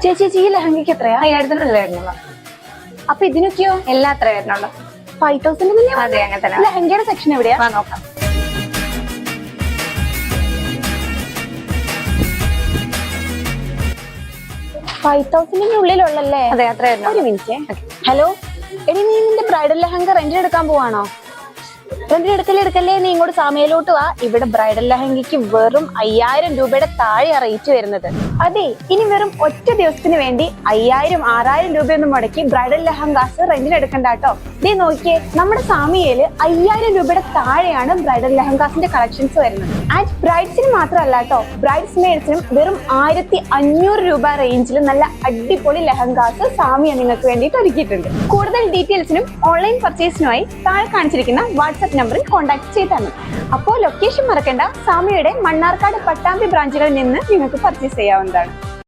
ചേച്ചി ഈ ലഹങ്കയ്ക്ക് എത്രയാ? 5000 വരുന്നുള്ളൂ. അപ്പൊ ഇതിനൊക്കെയോ? എല്ലാം അത്ര വരുന്നുള്ളൂ. 5000 അതെ, അങ്ങനെ തന്നെ. ലഹങ്കയുടെ സെക്ഷൻ എവിടെയാ? നോക്കാം. ഉള്ളിലുള്ളല്ലേ? അതെ, അത്ര വരുന്നുള്ളൂ. ഒരു മിനിറ്റ്. ഹലോ എടി, നീ നിന്റെ ബ്രൈഡൽ ലഹങ്ക റെന്റിന് എടുക്കാൻ പോവാണോ? റെന്റിന് എടുക്കല്ലേ, നീ ഇങ്ങോട്ട് സാമയിലോട്ട് വാ. ഇവിടെ ബ്രൈഡൽ ലഹങ്കയ്ക്ക് വെറും 5000 രൂപയുടെ താഴെയാ റേറ്റ് വരുന്നത്. അതെ, ഇനി വെറും ഒറ്റ ദിവസത്തിന് വേണ്ടി 5000, 6000 രൂപയൊന്നും മുടക്കി ബ്രൈഡൽ ലഹങ്കാസ് റെന്റിന് എടുക്കണ്ട കേട്ടോ. നീ നോക്കിയേ, നമ്മുടെ സാമിയയില് 5000 രൂപയുടെ താഴെയാണ് ബ്രൈഡൽ ലഹങ്കാസിന്റെ കളക്ഷൻസ് വരുന്നത്. ആൻഡ് ബ്രൈഡ്സിന് മാത്രമല്ല കേട്ടോ, ബ്രൈഡ്സ് മെയ്ഡ്സിനും വെറും 1500 രൂപ റേഞ്ചിൽ നല്ല അടിപൊളി ലഹങ്കാസ് സാമിയ നിങ്ങൾക്ക് വേണ്ടിയിട്ട് ഒരുക്കിയിട്ടുണ്ട്. കൂടുതൽ ഡീറ്റെയിൽസിനും ഓൺലൈൻ പർച്ചേസിനുമായി താഴെ കാണിച്ചിരിക്കുന്ന വാട്സ്ആപ്പ് നമ്പറിൽ കോൺടാക്ട് ചെയ്താൽ മതി. അപ്പോൾ ലൊക്കേഷൻ മറക്കണ്ട, സാമിയയുടെ മണ്ണാർക്കാട് പട്ടാമ്പി ബ്രാഞ്ചുകളിൽ നിന്ന് നിങ്ങൾക്ക് പർച്ചേസ് ചെയ്യാവുന്നതാണ്.